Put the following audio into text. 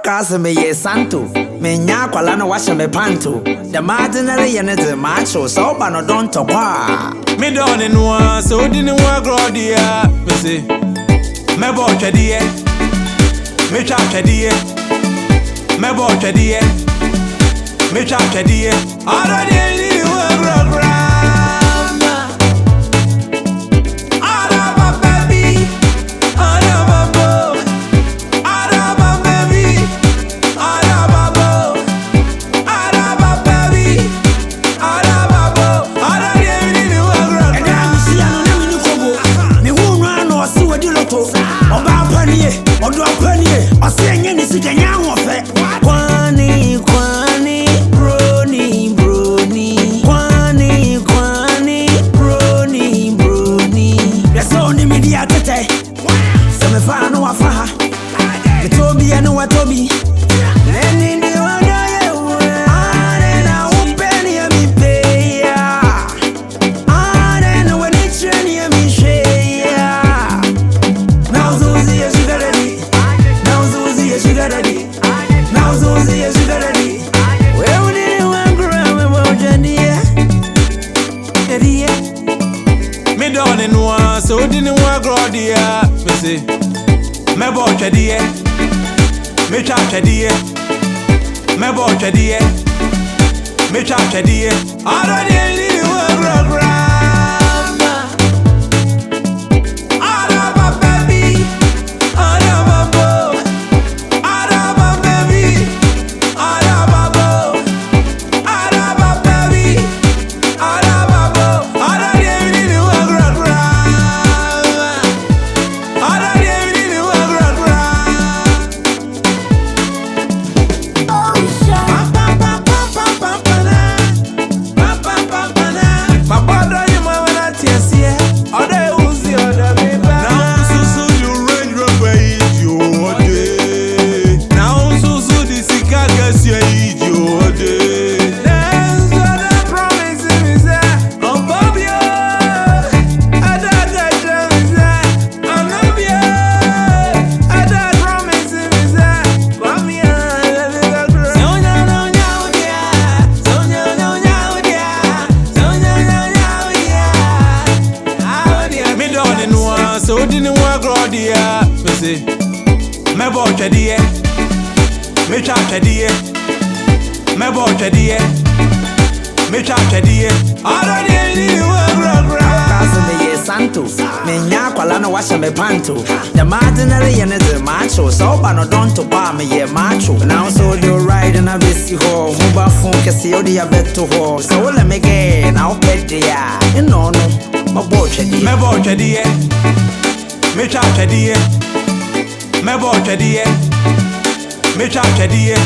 Wakasa me ye santo. Me nya kwala no washa me panto. The marginal yene de macho so ba no don to kwa. Me don in one so didn't work road dia. Me say me bo Tw3de3. Me chat Tw3de3. Me bo Tw3de3. Me chat Tw3de3. Already work road. Me don in one so didn't work road dia. Me say me bo Tw3de3. Me chat Tw3de3. Me bo Tw3de3. Me chat Tw3de3. Already work road. So didn't work road dia. Me say me bo Tw3de3. Me chat Tw3de3. Me bo Tw3de3. Me chat Tw3de3. Already work road. Wakasa me ye santo. Me nya kwala no washa me panto. The marginal yene de macho so ba no don to kwa me ye macho. Now so do ride na besi ho. Muba phone kesi odi ya beto ho. So let me get now pet dia. No no. Me bo Tw3de3. Me bo Tw3de3. Me chat Tw3de3. Me bo Tw3de3. Me chat Tw3de3.